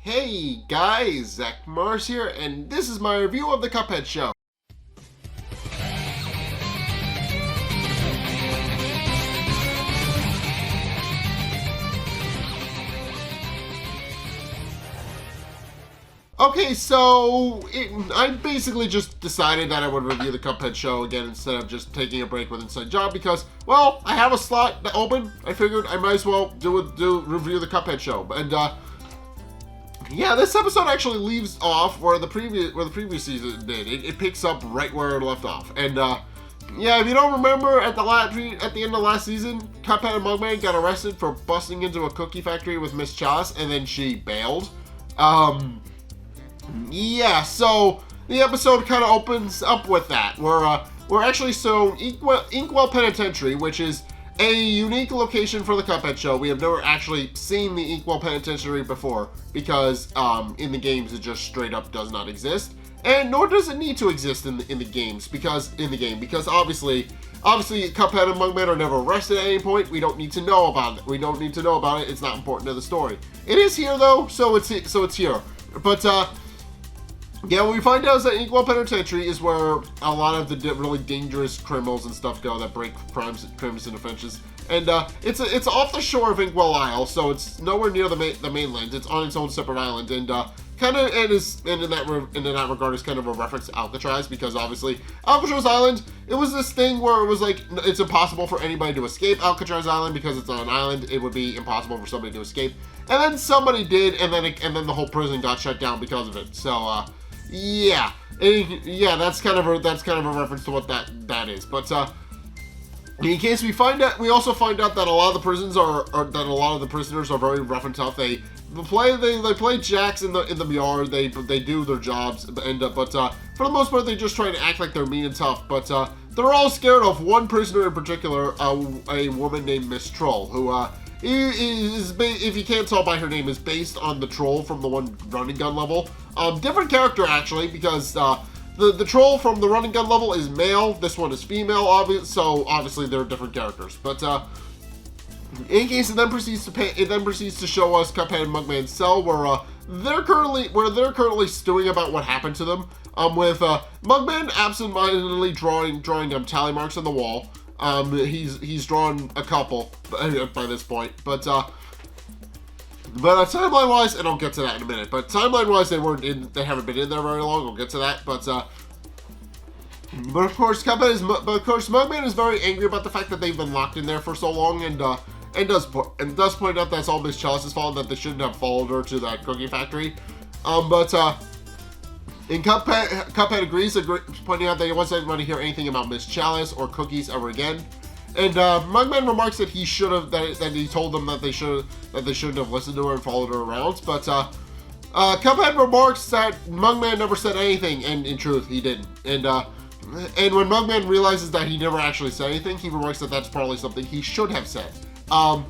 Hey guys, Zack Mars here, and this is my review of the Cuphead show. Okay, so I basically just decided that I would review the Cuphead show again instead of just taking a break with Inside Job because, well, I have a slot open. I figured I might as well review the Cuphead show, and yeah, this episode actually leaves off where the previous season did. It picks up right where it left off, and yeah, if you don't remember, at the end of last season, Cuphead and Mugman got arrested for busting into a cookie factory with Miss Chalice, and then she bailed. Yeah, so the episode kind of opens up with that. We're actually shown Inkwell Penitentiary, which is a unique location for the Cuphead show. We have never actually seen the Inkwell Penitentiary before because in the games it just straight up does not exist, and nor does it need to exist in the game because obviously Cuphead and Mugman are never arrested at any point. We don't need to know about it. It's not important to the story. It is here though, so it's here. But yeah, what we find out is that Inkwell Penitentiary is where a lot of the really dangerous criminals and stuff go that break crimes and offenses. And it's off the shore of Inkwell Isle, so it's nowhere near the mainland. It's on its own separate island, and in that regard is kind of a reference to Alcatraz, because obviously Alcatraz Island, it was this thing where it was like it's impossible for anybody to escape Alcatraz Island because it's on an island. It would be impossible for somebody to escape, and then somebody did, and then the whole prison got shut down because of it. So yeah, that's kind of a reference to what that is. But in case we also find out that a lot of the prisoners are very rough and tough. They play jacks in the yard. They do their jobs, but for the most part they just try to act like they're mean and tough. But they're all scared of one prisoner in particular, a woman named Miss Troll, who if you can't tell by her name, is based on the troll from the one running gun level. Different character actually, because the troll from the running gun level is male. This one is female, so obviously they're different characters. But in case it then proceeds to show us Cuphead and Mugman's cell, where they're currently stewing about what happened to them. With Mugman absentmindedly drawing tally marks on the wall. He's drawn a couple by this point, but timeline-wise, and I'll get to that in a minute. But timeline-wise, they haven't been in there very long. We'll get to that, but of course, Mugman is very angry about the fact that they've been locked in there for so long, and does point out that's all Miss Chalice's fault, that they shouldn't have followed her to that cookie factory. And Cuphead agrees, pointing out that he wants anyone to hear anything about Miss Chalice or cookies ever again. And Mugman remarks that he told them that they shouldn't have listened to her and followed her around. But Cuphead remarks that Mugman never said anything, and in truth, he didn't. And when Mugman realizes that he never actually said anything, he remarks that that's probably something he should have said. But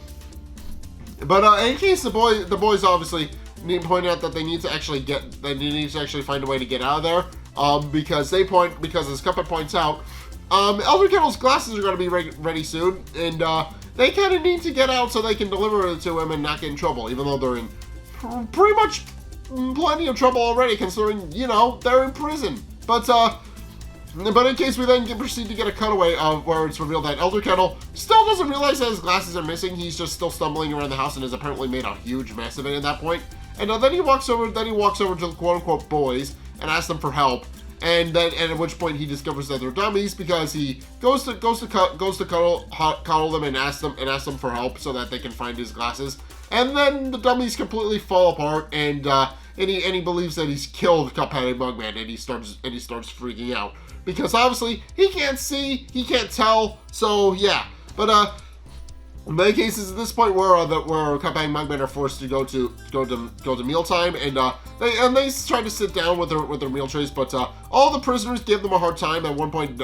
in case the boys obviously point out that they need to actually find a way to get out of there, because as Cuphead points out, Elder Kettle's glasses are going to be ready soon, and they kind of need to get out so they can deliver it to him and not get in trouble, even though they're in pretty much plenty of trouble already, considering, they're in prison. But in case we then proceed to get a cutaway where it's revealed that Elder Kettle still doesn't realize that his glasses are missing. He's just still stumbling around the house and has apparently made a huge mess of it at that point. And then he walks over to the quote-unquote boys and asks them for help. And at which point he discovers that they're dummies, because he goes to cuddle them and ask them for help so that they can find his glasses. And then the dummies completely fall apart, and he believes that he's killed Cuphead and Mugman, and he starts freaking out, because obviously he can't see, he can't tell. So yeah, but in many cases, at this point, where Cuphead and Mugman are forced to go to mealtime, and they try to sit down with their meal trays, but all the prisoners give them a hard time. At one point,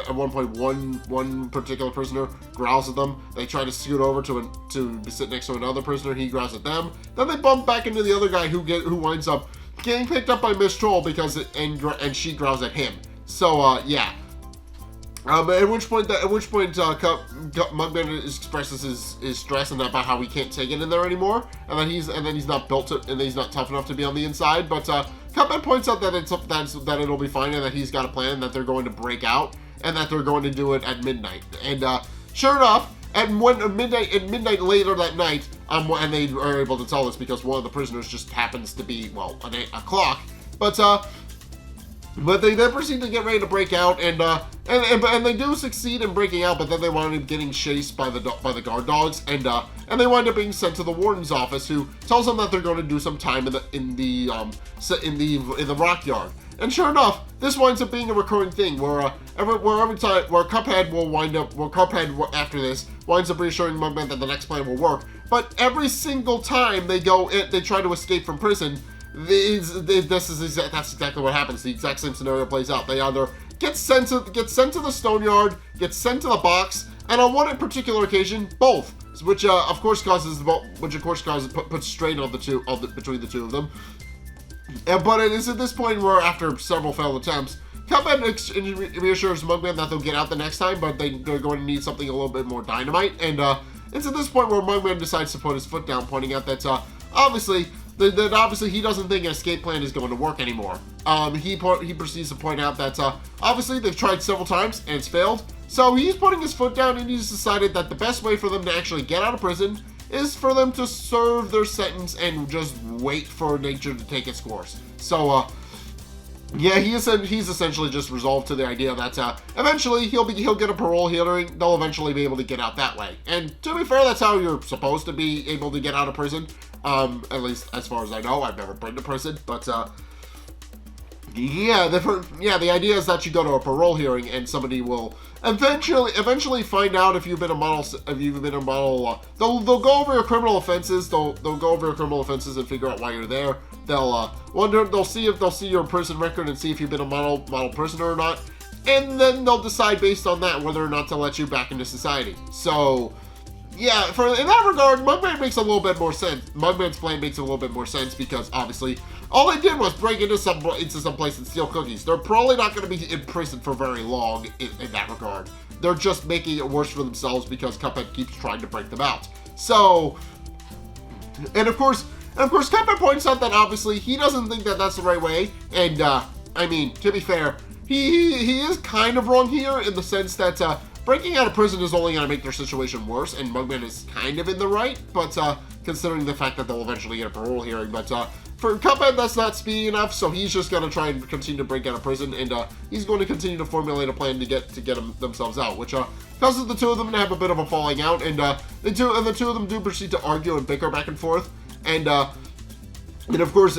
one particular prisoner growls at them. They try to scoot over to sit next to another prisoner. He growls at them. Then they bump back into the other guy who winds up getting picked up by Miss Troll and she growls at him. So yeah. At which point, Mugman expresses his stress and about how he can't take it in there anymore, and then he's not built to, and then he's not tough enough to be on the inside. But Cuphead points out that that it'll be fine, and that he's got a plan, that they're going to break out, and that they're going to do it at midnight. And sure enough, at midnight later that night, and they are able to tell this because one of the prisoners just happens to be a clock, but they then proceed to get ready to break out, and they do succeed in breaking out, but then they wind up getting chased by the guard dogs, and they wind up being sent to the warden's office, who tells them that they're going to do some time in the rock yard. And sure enough, this winds up being a recurring thing where every time Cuphead after this winds up reassuring Mugman that the next plan will work, but every single time they try to escape from prison, that's exactly what happens. The exact same scenario plays out. They either get sent to the stone yard, get sent to the box, and on one particular occasion, both, which of course puts strain on between the two of them. But it is at this point where, after several failed attempts, Cuphead reassures Mugman that they'll get out the next time, but they're going to need something a little bit more dynamite. And it's at this point where Mugman decides to put his foot down, pointing out that obviously he doesn't think an escape plan is going to work anymore. He proceeds to point out that obviously they've tried several times and it's failed. So he's putting his foot down, and he's decided that the best way for them to actually get out of prison is for them to serve their sentence and just wait for nature to take its course. So yeah, he's essentially just resolved to the idea that eventually he'll get a parole hearing. They'll eventually be able to get out that way. And to be fair, that's how you're supposed to be able to get out of prison. At least as far as I know. I've never been to prison, but the idea is that you go to a parole hearing, and somebody will eventually find out if you've been a model. They'll go over your criminal offenses. They'll go over your criminal offenses and figure out why you're there. They'll see your prison record and see if you've been a model prisoner or not, and then they'll decide based on that whether or not to let you back into society. So yeah, in that regard, Mugman makes a little bit more sense. Mugman's plan makes a little bit more sense because obviously all they did was break into some place and steal cookies. They're probably not going to be in prison for very long in that regard. They're just making it worse for themselves because Cuphead keeps trying to break them out. So, and of course, Cuphead points out that obviously he doesn't think that that's the right way. And I mean, to be fair, he is kind of wrong here in the sense that breaking out of prison is only going to make their situation worse, and Mugman is kind of in the right, but considering the fact that they'll eventually get a parole hearing. But for Cuphead, that's not speedy enough, so he's just going to try and continue to break out of prison, and he's going to continue to formulate a plan to get themselves out, which causes the two of them to have a bit of a falling out, and the two of them do proceed to argue and bicker back and forth, and of course,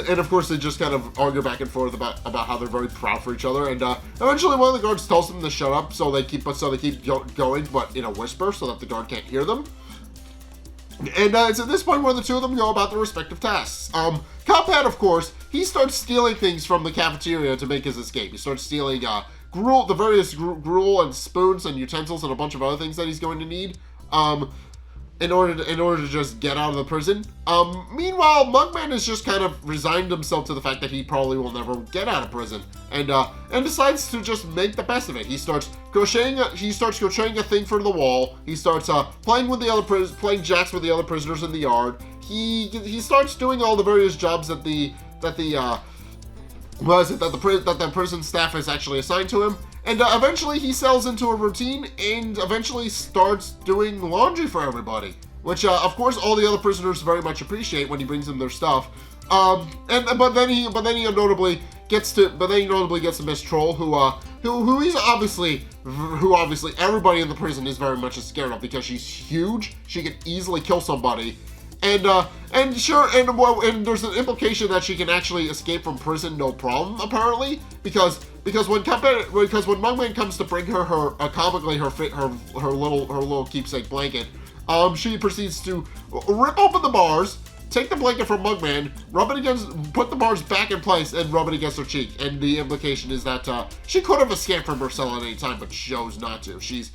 they just kind of argue back and forth about how they're very proud for each other, and eventually one of the guards tells them to shut up, so they keep going, but in a whisper, so that the guard can't hear them. And it's at this point where the two of them go about their respective tasks. Cuphead, of course, he starts stealing things from the cafeteria to make his escape. He starts stealing gruel, the various gruel and spoons and utensils and a bunch of other things that he's going to need. In order to just get out of the prison. Meanwhile, Mugman has just kind of resigned himself to the fact that he probably will never get out of prison, and decides to just make the best of it. He starts crocheting a thing for the wall. He starts playing jacks with the other prisoners in the yard. He starts doing all the various jobs that the prison staff has actually assigned to him. And eventually he settles into a routine and eventually starts doing laundry for everybody, which of course all the other prisoners very much appreciate when he brings them their stuff. But then he notably gets to Miss Troll, who obviously everybody in the prison is very much scared of because she's huge. She could easily kill somebody. And there's an implication that she can actually escape from prison no problem, apparently, because when Mugman comes to bring her her little keepsake blanket, she proceeds to rip open the bars, take the blanket from Mugman, put the bars back in place, and rub it against her cheek. And the implication is that she could have escaped from her cell at any time, but chose not to. She's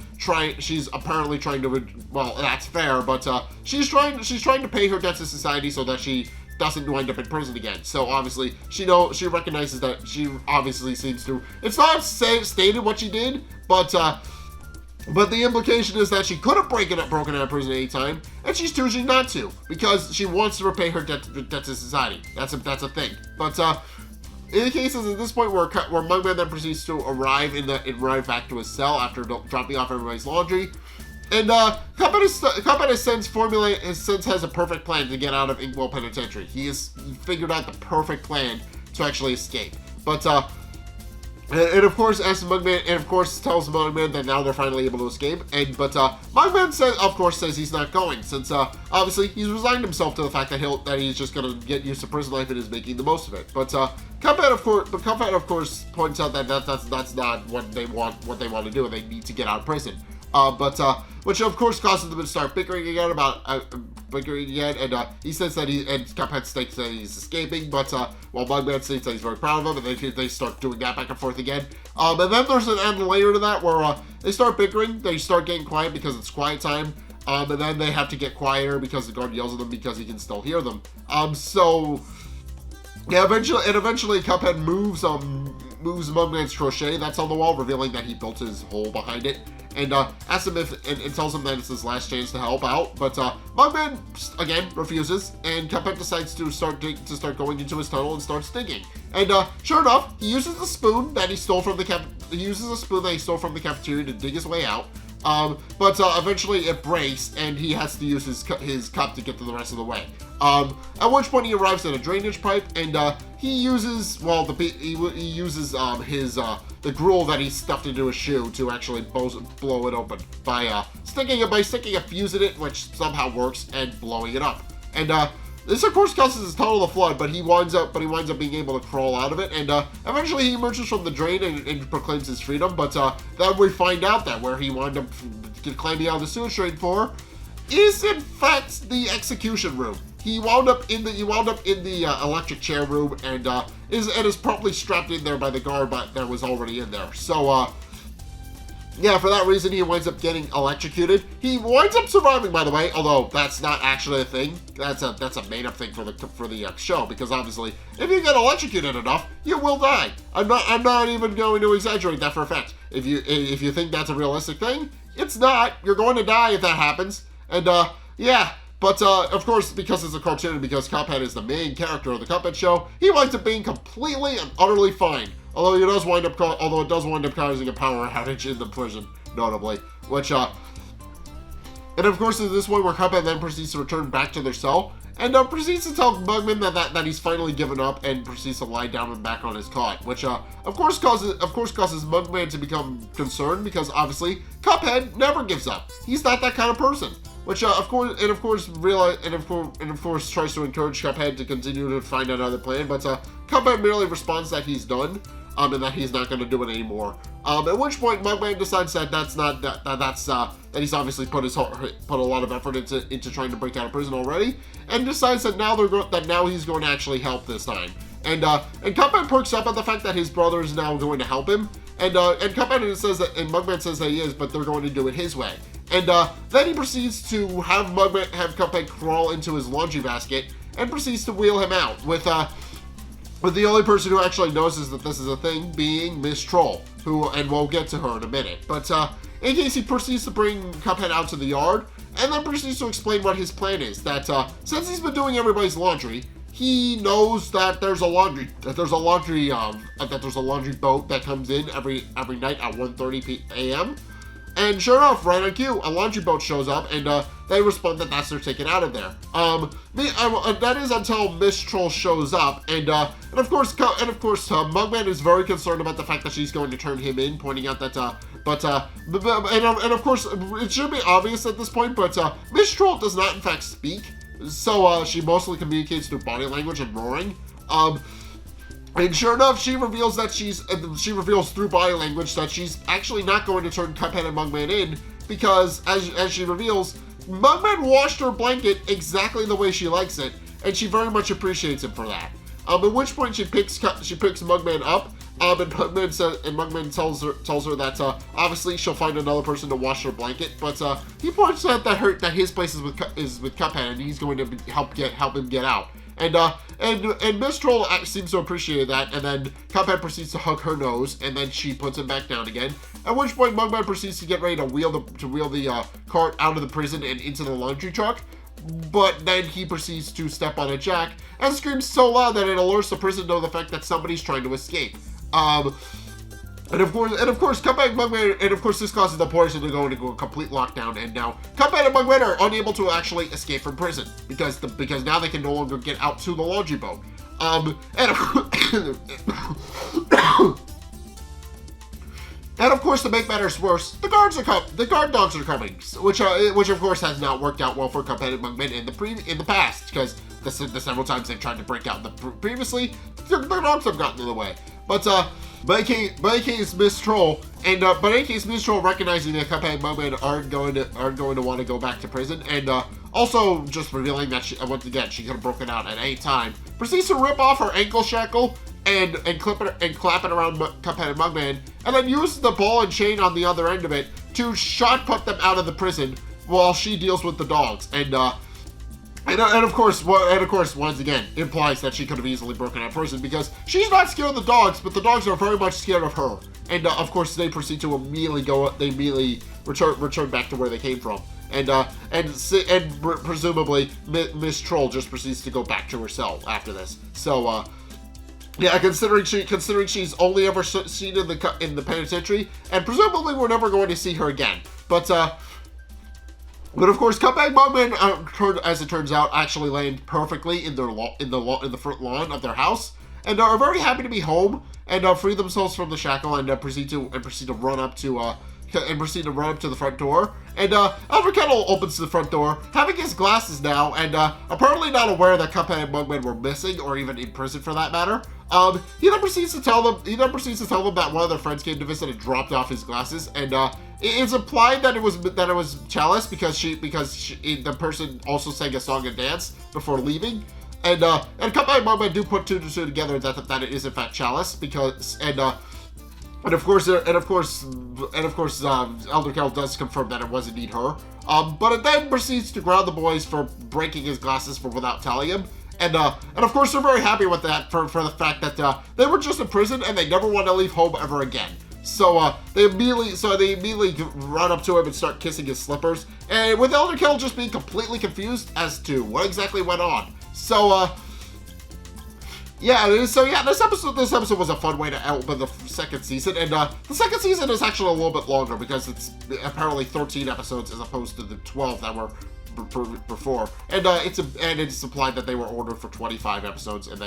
apparently trying to. Well, that's fair, but she's trying to pay her debts to society so that she doesn't wind up in prison again. So obviously she recognizes that she obviously seems to. It's not stated what she did, but But the implication is that she could have broken out of prison at any time, and she's choosing not to because she wants to repay her debt to society. That's a thing. But in the cases at this point where Mugman then proceeds to arrive back to his cell after dropping off everybody's laundry, and Cuphead has since has a perfect plan to get out of Inkwell Penitentiary. He has figured out the perfect plan to actually escape. But and of course, tells Mugman that now they're finally able to escape. But Mugman says he's not going, since obviously he's resigned himself to the fact that he's just gonna get used to prison life and is making the most of it. But Cuphead of course points out that that's not what they want to do, and they need to get out of prison. Which of course causes them to start bickering again, and he says that Cuphead states that he's escaping, but while Mugman states that he's very proud of him, and they start doing that back and forth again. And then there's an end later to that where they start bickering, they start getting quiet because it's quiet time, and then they have to get quieter because the guard yells at them because he can still hear them. Eventually Cuphead moves Mugman's crochet that's on the wall, revealing that he built his hole behind it, and asks him and tells him that it's his last chance to help out. But Mugman again refuses, and Cuphead decides to start going into his tunnel and starts digging. And sure enough, he uses the spoon that he stole from the cafeteria to dig his way out. But eventually it breaks, and he has to use his cup to get to the rest of the way. At which point he arrives at a drainage pipe, and he uses the gruel that he stuffed into his shoe to actually blow it open by sticking a fuse in it, which somehow works, and blowing it up. And this of course causes his tunnel to flood, but he winds up being able to crawl out of it, and eventually he emerges from the drain and proclaims his freedom. But then we find out that where he wound up climbing out of the sewage drain for is in fact the execution room. He wound up in the electric chair room, and is properly strapped in there by the guard that was already in there. So yeah, for that reason, he winds up getting electrocuted. He winds up surviving, by the way, although that's not actually a thing. That's a made-up thing for the show, because obviously, if you get electrocuted enough, you will die. I'm not even going to exaggerate that for a fact. If you think that's a realistic thing, it's not. You're going to die if that happens. And yeah. But, of course, because it's a cartoon and because Cuphead is the main character of the Cuphead show, he winds up being completely and utterly fine. Although it does wind up causing a power outage in the prison, notably. Which, and of course, at this point where Cuphead then proceeds to return back to their cell, and proceeds to tell Mugman that he's finally given up, and proceeds to lie down and back on his cot, which of course causes Mugman to become concerned, because obviously Cuphead never gives up. He's not that kind of person. Which of course tries to encourage Cuphead to continue to find another plan, but Cuphead merely responds that he's done, and that he's not going to do it anymore. At which point Mugman decides that he's obviously put a lot of effort into trying to break out of prison already, and decides that now he's going to actually help this time. And Cuphead perks up at the fact that his brother is now going to help him, and Mugman says that he is, but they're going to do it his way. And then he proceeds to have Cuphead crawl into his laundry basket, and proceeds to wheel him out, with the only person who actually notices that this is a thing being Miss Troll, and we'll get to her in a minute. But in case, he proceeds to bring Cuphead out to the yard, and then proceeds to explain what his plan is. That since he's been doing everybody's laundry, he knows that there's a laundry boat that comes in every night at 1:30 a.m. And sure enough, right on cue, a laundry boat shows up, and they respond that that's their ticket out of there. That is until Miss Troll shows up, and of course, Mugman is very concerned about the fact that she's going to turn him in, pointing out that, and of course, it should be obvious at this point, but Miss Troll does not in fact speak, so she mostly communicates through body language and roaring. And sure enough, she reveals through body language that she's actually not going to turn Cuphead and Mugman in, because as she reveals, Mugman washed her blanket exactly the way she likes it, and she very much appreciates him for that. At which point she picks Mugman up, and Mugman tells her that obviously she'll find another person to wash her blanket, but he points out that his place is with Cuphead, and he's going to help him get out. And Miss Troll seems to appreciate that, and then Cuphead proceeds to hug her nose, and then she puts him back down again. At which point Mugman proceeds to get ready to wheel the cart out of the prison and into the laundry truck. But then he proceeds to step on a jack and screams so loud that it alerts the prison to the fact that somebody's trying to escape. And of course, Cuphead and Mugman, and of course, this causes the person to go into a complete lockdown, and now Cuphead and Mugman are unable to actually escape from prison because now they can no longer get out to the laundry boat. And of course, to make matters worse, the guard dogs are coming, which of course has not worked out well for Cuphead and Mugman in the past, because the several times they've tried to break out previously, the dogs have gotten in the way. But in case Miss Troll, recognizing that Cuphead and Mugman aren't going to want to go back to prison, and also just revealing that once again she could have broken out at any time, proceeds to rip off her ankle shackle and clap it around Cuphead and Mugman, and then use the ball and chain on the other end of it to shot put them out of the prison while she deals with the dogs. And of course, once again, implies that she could have easily broken out of prison because she's not scared of the dogs, but the dogs are very much scared of her. And of course, they proceed to immediately return back to where they came from. And presumably, Miss Troll just proceeds to go back to her cell after this. So, yeah, considering she's only ever seen in the penitentiary, and presumably we're never going to see her again. But of course, Cuphead and Mugman, as it turns out, actually land perfectly in the front lawn of their house, and are very happy to be home and free themselves from the shackle and proceed to run up to the front door. And Elder Kettle opens the front door, having his glasses now, and apparently not aware that Cuphead and Mugman were missing, or even in prison for that matter. He then proceeds to tell them that one of their friends came to visit and dropped off his glasses, and it's implied that it was Chalice because the person also sang a song and dance before leaving. And Cuphead and Mugman do put two to two together that it is in fact Chalice because and of course Elder Kell does confirm that it was indeed her. But it then proceeds to ground the boys for breaking his glasses without telling him. And of course they're very happy with that for the fact that they were just in prison and they never want to leave home ever again. So they immediately run up to him and start kissing his slippers, and with Elder Kell just being completely confused as to what exactly went on. So this episode was a fun way to open the second season, and the second season is actually a little bit longer because it's apparently 13 episodes as opposed to the 12 that were before, and it's implied that they were ordered for 25 episodes, and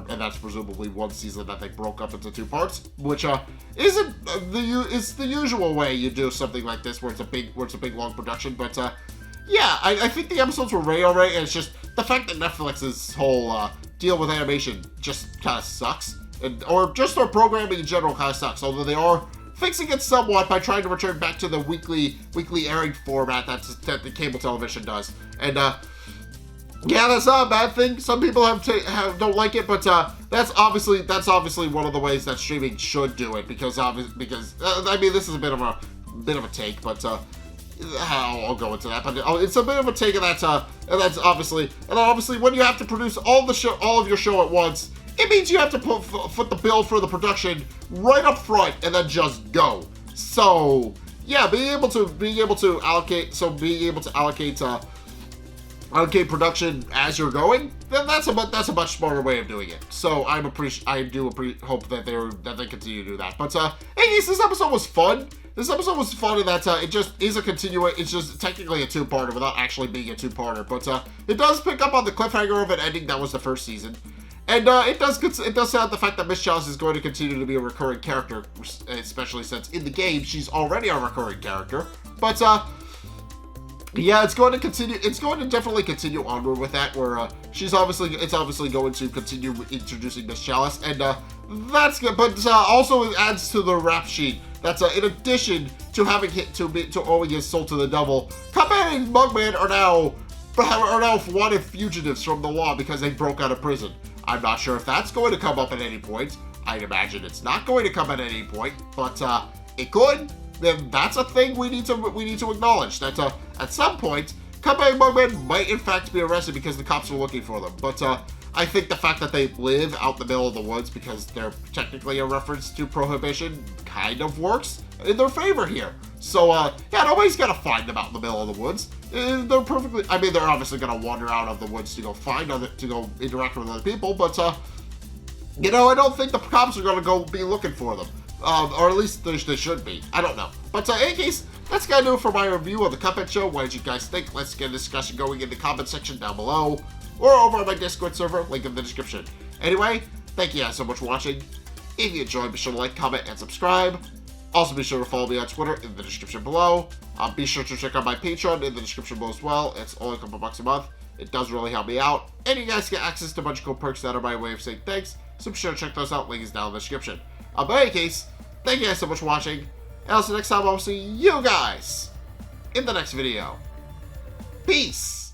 that's presumably one season that they broke up into two parts, which isn't it's the usual way you do something like this where it's a big long production. But I think the episodes were alright, and it's just the fact that Netflix's whole deal with animation just kind of sucks, or their programming in general kind of sucks. Although they are fixing it somewhat by trying to return back to the weekly airing format that the cable television does. And that's not a bad thing. Some people don't like it, but that's obviously one of the ways that streaming should do it because this is a bit of a take, but I'll go into that. But it's a bit of a take, and that's obviously when you have to produce all of your show at once, it means you have to foot the bill for the production right up front and then just go. So yeah, being able to allocate production as you're going, then that's a much smarter way of doing it. So I do hope that they continue to do that. But anyways, this episode was fun. This episode was fun in that it just is it's just technically a two-parter without actually being a two-parter. But it does pick up on the cliffhanger of an ending that was the first season. And it does sound the fact that Miss Chalice is going to continue to be a recurring character, especially since in the game she's already a recurring character. But it's going to continue. It's going to definitely continue onward with that, where it's obviously going to continue introducing Miss Chalice, and that's good. But also it adds to the rap sheet. That's in addition to owing his soul to the devil, Cuphead and Mugman are now wanted fugitives from the law because they broke out of prison. I'm not sure if that's going to come up at any point. I'd imagine it's not going to come at any point, but it could. Then that's a thing we need to acknowledge. That at some point Cuphead and Mugman might in fact be arrested because the cops are looking for them, but I think the fact that they live out in the middle of the woods because they're technically a reference to Prohibition kind of works in their favor here. So, yeah, nobody's gonna find them out in the middle of the woods. They're perfectly, I mean, they're obviously gonna wander out of the woods to go to go interact with other people, but, you know, I don't think the cops are gonna go be looking for them. Or at least they should be. I don't know. But in any case, that's gonna do it for my review of the Cuphead show. What did you guys think? Let's get a discussion going in the comment section down below, or over on my Discord server, link in the description. Anyway, thank you guys so much for watching. If you enjoyed, be sure to like, comment, and subscribe. Also, be sure to follow me on Twitter in the description below. Be sure to check out my Patreon in the description below as well. It's only a couple bucks a month. It does really help me out. And you guys get access to a bunch of cool perks that are my way of saying thanks. So be sure to check those out. Link is down in the description. But in any case, thank you guys so much for watching. And also next time, I'll see you guys in the next video. Peace!